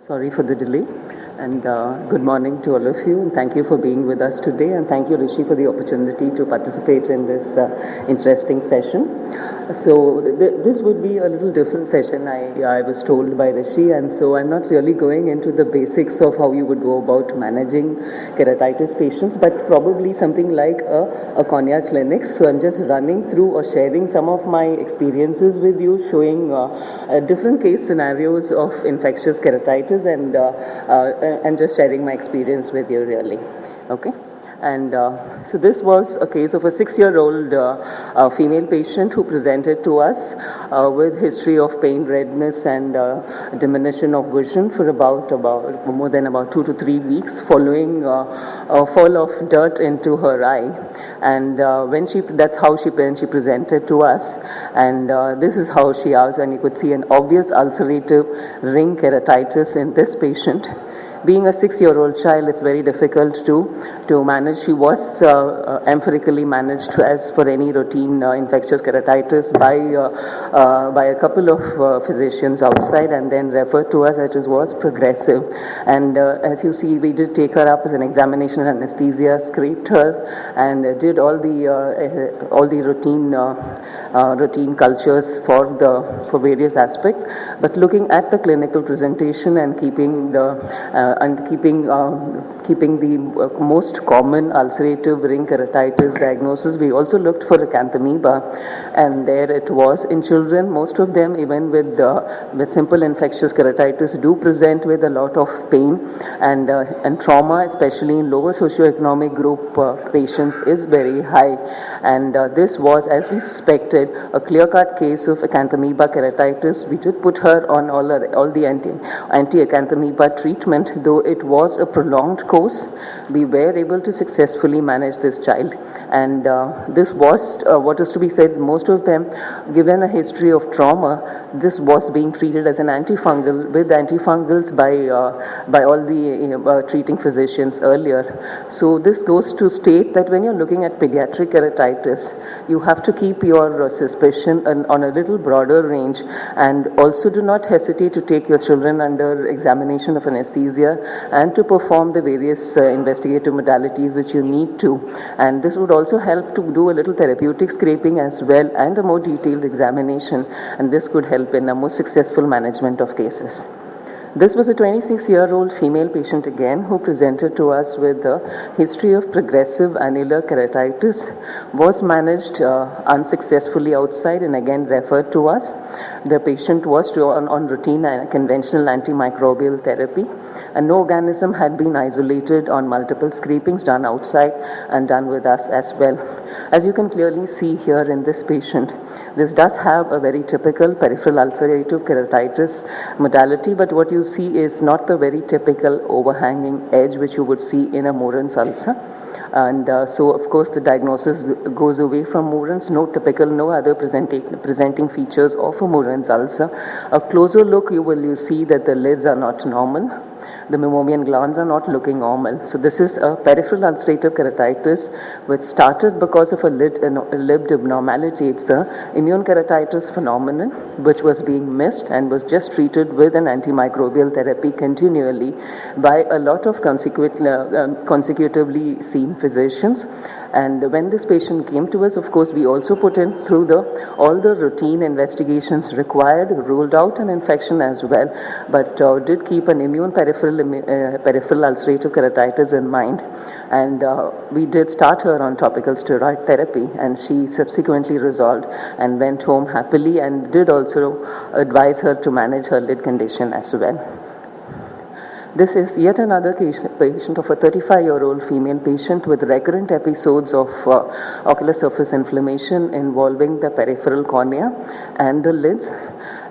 Sorry for the delay. And good morning to all of you. And thank you for being with us today. And thank you, Rishi, for the opportunity to participate in this interesting session. So this would be a little different session, I was told by Rishi. And so I'm not really going into the basics of how you would go about managing keratitis patients, but probably something like a cornea clinic. So I'm just running through or sharing some of my experiences with you, showing different case scenarios of infectious keratitis and just sharing my experience with you, really. Okay. And so this was a case of a 6-year-old female patient who presented to us with history of pain, redness, and diminution of vision for about more than 2 to 3 weeks, following a fall of dirt into her eye. And that's how she presented to us. And this is how she asked, and you could see an obvious ulcerative ring keratitis in this patient. Being a 6-year-old child, it's very difficult to manage. She was empirically managed as for any routine infectious keratitis by a couple of physicians outside, and then referred to us as it was progressive. And as you see, we did take her up as an examination anesthesia, scraped her, and did all the routine cultures for various aspects. But looking at the clinical presentation and keeping the most common ulcerative ring keratitis diagnosis, we also looked for acanthamoeba, and there it was. In children, most of them, even with simple infectious keratitis, do present with a lot of pain and trauma, especially in lower socioeconomic group patients, is very high. And this was, as we suspected, a clear-cut case of acanthamoeba keratitis. We did put her on all the anti-acanthamoeba treatment, though it was a prolonged course. We were able to successfully manage this child. And this was, what is to be said, most of them, given a history of trauma, this was being treated as an antifungal, with antifungals by all the treating physicians earlier. So this goes to state that when you're looking at pediatric keratitis, you have to keep your suspicion on a little broader range, and also do not hesitate to take your children under examination of anesthesia and to perform the various investigative modalities which you need to. And this would also help to do a little therapeutic scraping as well, and a more detailed examination, and this could help in a more successful management of cases. This was a 26-year-old female patient again who presented to us with a history of progressive annular keratitis, was managed unsuccessfully outside and again referred to us. The patient was on routine and conventional antimicrobial therapy, and no organism had been isolated on multiple scrapings done outside and done with us as well. As you can clearly see here in this patient, this does have a very typical peripheral ulcerative keratitis modality, but what you see is not the very typical overhanging edge which you would see in a Moran's ulcer. And so, of course, the diagnosis goes away from Moran's. No other presenting features of a Moran's ulcer. A closer look, you see that the lids are not normal. The meibomian glands are not looking normal. So this is a peripheral ulcerative keratitis which started because of a lid abnormality. It's an immune keratitis phenomenon which was being missed and was just treated with an antimicrobial therapy continually by a lot of consecutively seen physicians. And when this patient came to us, of course, we also put in through all the routine investigations required, ruled out an infection as well, but did keep an immune peripheral ulcerative keratitis in mind. And we did start her on topical steroid therapy, and she subsequently resolved and went home happily, and did also advise her to manage her lid condition as well. This is yet another patient of a 35-year-old female patient with recurrent episodes of ocular surface inflammation involving the peripheral cornea and the lids.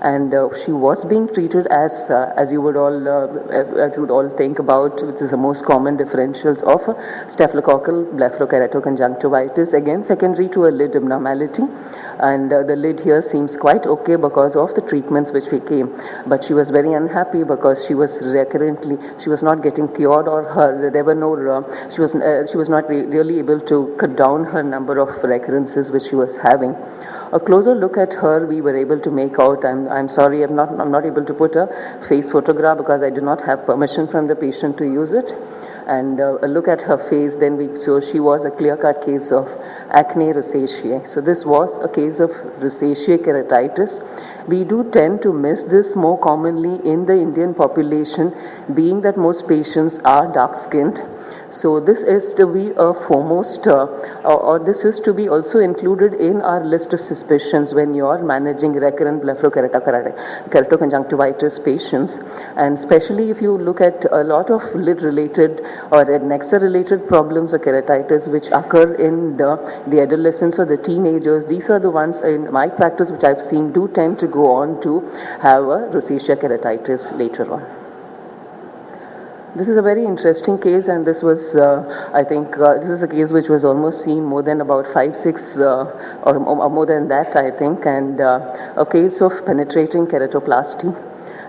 And she was being treated as you would all think about, which is the most common differentials of staphylococcal blepharokeratoconjunctivitis, again secondary to a lid abnormality. And the lid here seems quite okay because of the treatments which we came, but she was very unhappy because she was not getting cured, or she was not really able to cut down her number of recurrences which she was having. A closer look at her, we were able to make out, I'm sorry, I'm not able to put a face photograph because I do not have permission from the patient to use it. And a look at her face, then so she was a clear-cut case of acne rosacea. So this was a case of rosacea keratitis. We do tend to miss this more commonly in the Indian population, being that most patients are dark-skinned. So this is to be a foremost, or this is to be also included in our list of suspicions when you are managing recurrent keratoconjunctivitis patients, and especially if you look at a lot of lid-related or nexa-related problems or keratitis which occur in the adolescents or the teenagers. These are the ones in my practice which I've seen do tend to go on to have a rosacea keratitis later on. This is a very interesting case, and this was, I think, this is a case which was almost seen more than about 5, 6, or more than that, I think, and a case of penetrating keratoplasty.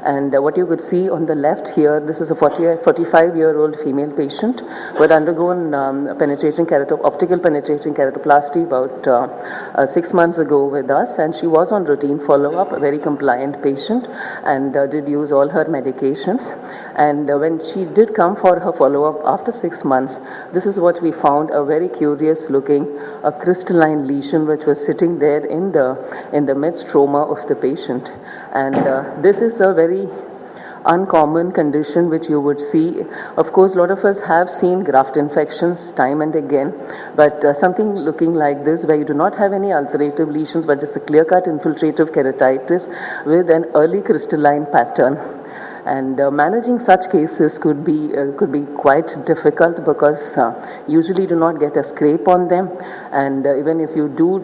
And what you could see on the left here, this is a 45-year-old female patient who had undergone optical penetrating keratoplasty about 6 months ago with us, and she was on routine follow-up, a very compliant patient, and did use all her medications. And when she did come for her follow-up after 6 months, this is what we found, a very curious looking, a crystalline lesion which was sitting there in the mid-stroma of the patient. And this is a very uncommon condition which you would see. Of course, a lot of us have seen graft infections time and again, but something looking like this where you do not have any ulcerative lesions, but it's a clear-cut infiltrative keratitis with an early crystalline pattern. And managing such cases could be quite difficult because usually do not get a scrape on them, and even if you do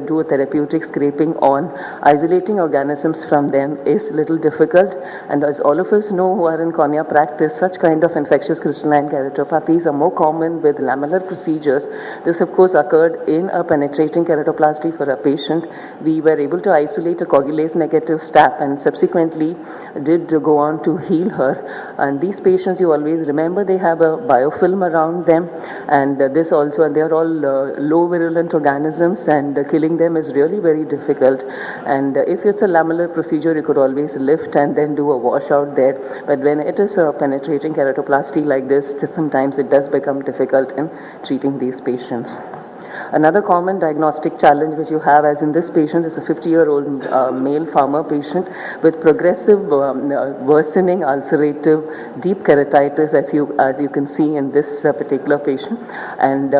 do a therapeutic scraping on, isolating organisms from them is little difficult. And as all of us know who are in cornea practice, such kind of infectious crystalline keratopathies are more common with lamellar procedures. This of course occurred in a penetrating keratoplasty for a patient. We were able to isolate a coagulase negative stap and subsequently did go on to heal her. And these patients, you always remember, they have a biofilm around them, and this also, and they are all low virulent organisms, and killing them is really very difficult. And if it's a lamellar procedure, you could always lift and then do a washout there, but when it is a penetrating keratoplasty like this, sometimes it does become difficult in treating these patients. Another common diagnostic challenge which you have, as in this patient, is a 50-year-old male farmer patient with progressive worsening ulcerative deep keratitis, as you can see in this particular patient. And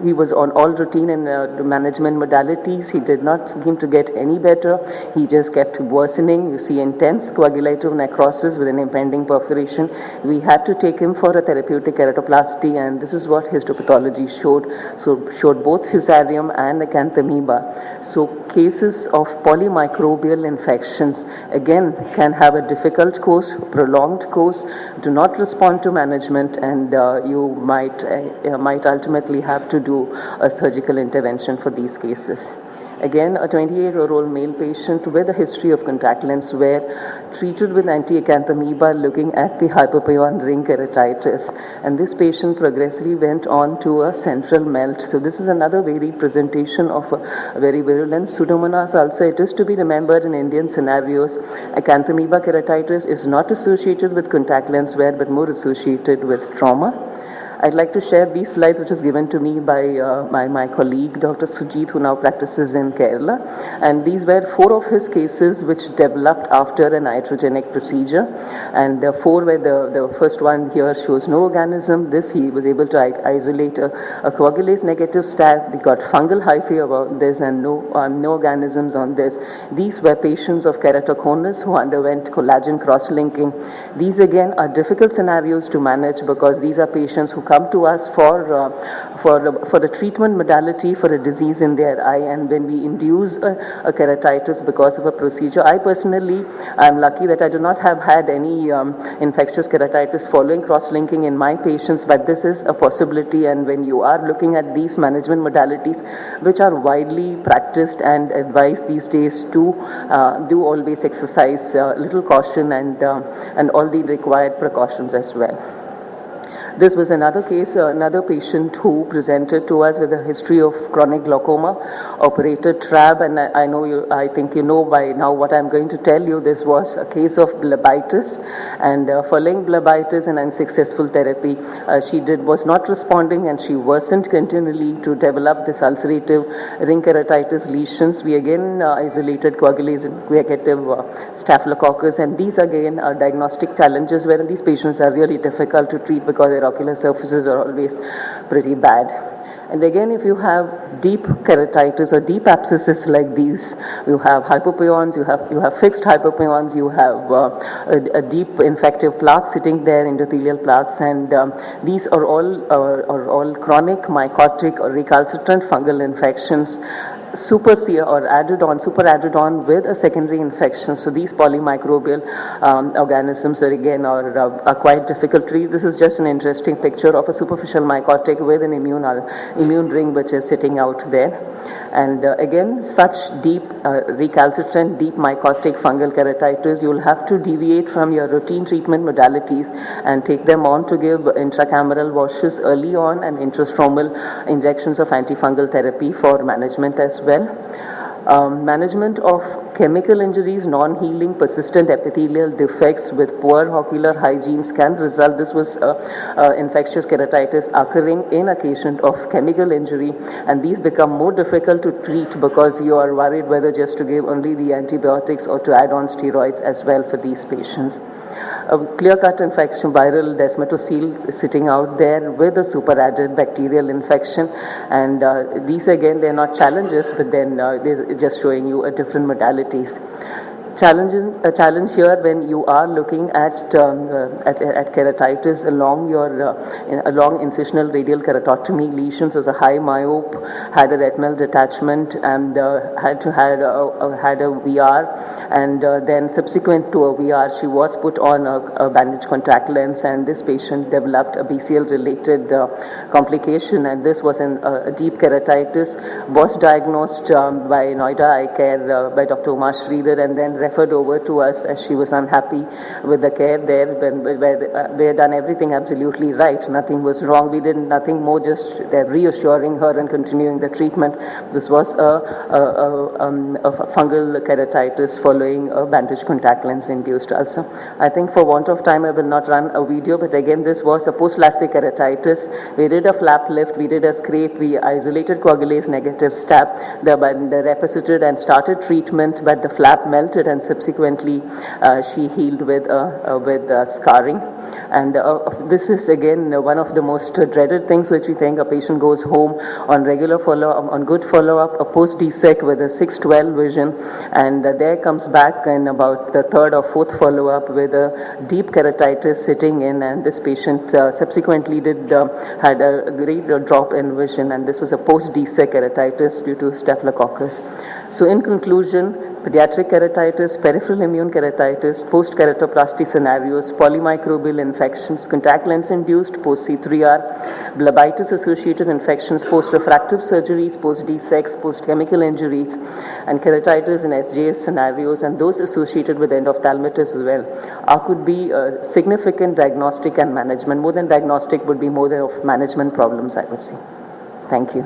he was on all routine and management modalities. He did not seem to get any better. He just kept worsening. You see intense coagulative necrosis with an impending perforation. We had to take him for a therapeutic keratoplasty, and this is what histopathology showed. So showed both fusarium and acanthamoeba. So cases of polymicrobial infections again can have a difficult course, prolonged course, do not respond to management, and you might ultimately have to do a surgical intervention for these cases. Again, a 28-year-old male patient with a history of contact lens wear, treated with anti-acanthamoeba looking at the hypopyon ring keratitis. And this patient progressively went on to a central melt. So this is another varied presentation of a very virulent Pseudomonas ulcer. It is to be remembered in Indian scenarios, acanthamoeba keratitis is not associated with contact lens wear, but more associated with trauma. I'd like to share these slides which is given to me by my colleague Dr. Sujit, who now practices in Kerala, and these were 4 of his cases which developed after a iatrogenic procedure, and 4 were the first one here shows no organism. This he was able to isolate a coagulase negative staph. He got fungal hyphae about this and no organisms on this. These were patients of keratoconus who underwent collagen cross-linking. These again are difficult scenarios to manage because these are patients who come to us for a treatment modality for a disease in their eye, and when we induce a keratitis because of a procedure, I personally am lucky that I do not have had any infectious keratitis following cross-linking in my patients, but this is a possibility. And when you are looking at these management modalities which are widely practiced and advised these days, to do always exercise little caution and all the required precautions as well. This was another case, another patient who presented to us with a history of chronic glaucoma, operated TRAB, and I think you know by now what I'm going to tell you. This was a case of blebitis, and following blebitis and unsuccessful therapy, she was not responding, and she worsened continually to develop this ulcerative ring keratitis lesions. We again isolated coagulation negative staphylococcus, and these again are diagnostic challenges wherein these patients are really difficult to treat because their ocular surfaces are always pretty bad. And again, if you have deep keratitis or deep abscesses like these, you have hypopyon, you have fixed hypopyon, you have a deep infective plaque sitting there, endothelial plaques, and these are all chronic mycotic or recalcitrant fungal infections superadded on with a secondary infection. So these polymicrobial organisms are quite difficult to treat. This is just an interesting picture of a superficial mycotic with an immune ring which is sitting out there. And again, such deep recalcitrant, deep mycotic fungal keratitis, you'll have to deviate from your routine treatment modalities and take them on to give intracameral washes early on and intrastromal injections of antifungal therapy for management as well. Management of chemical injuries, non-healing, persistent epithelial defects with poor ocular hygienes can result. This was infectious keratitis occurring in a patient of chemical injury, and these become more difficult to treat because you are worried whether just to give only the antibiotics or to add on steroids as well for these patients. A clear-cut infection, viral desmetocele sitting out there with a superadded bacterial infection, and these again, they're not challenges, but then they're just showing you a different modalities. A challenge here when you are looking at keratitis along along incisional radial keratotomy lesions. Was a high myope, had a retinal detachment, and had a VR, and then subsequent to a VR, she was put on a bandage contact lens, and this patient developed a BCL related complication, and this was a deep keratitis. Was diagnosed by Noida Eye Care by Dr. Uma Sridhar, and then referred over to us as she was unhappy with the care there. They had done everything absolutely right. Nothing was wrong. We did nothing more, just reassuring her and continuing the treatment. This was a fungal keratitis following a bandage contact lens induced ulcer. I think for want of time I will not run a video, but again this was a post-LASIK keratitis. We did a flap lift, we did a scrape, we isolated coagulase negative stab, the reposited and started treatment, but the flap melted, and subsequently she healed with scarring. And this is again one of the most dreaded things which we think. A patient goes home on regular follow-up, on good follow-up, a post-DSEC with a 6/12 vision, and there comes back in about the third or fourth follow-up with a deep keratitis sitting in, and this patient subsequently had a great drop in vision, and this was a post-DSEC keratitis due to staphylococcus. So in conclusion, pediatric keratitis, peripheral immune keratitis, post-keratoplasty scenarios, polymicrobial infections, contact lens induced, post-C3R, blebitis associated infections, post-refractive surgeries, post-DSECs, post-chemical injuries, and keratitis in SJS scenarios, and those associated with endophthalmitis as well, could be significant diagnostic and management. More than diagnostic would be more of management problems, I would say. Thank you.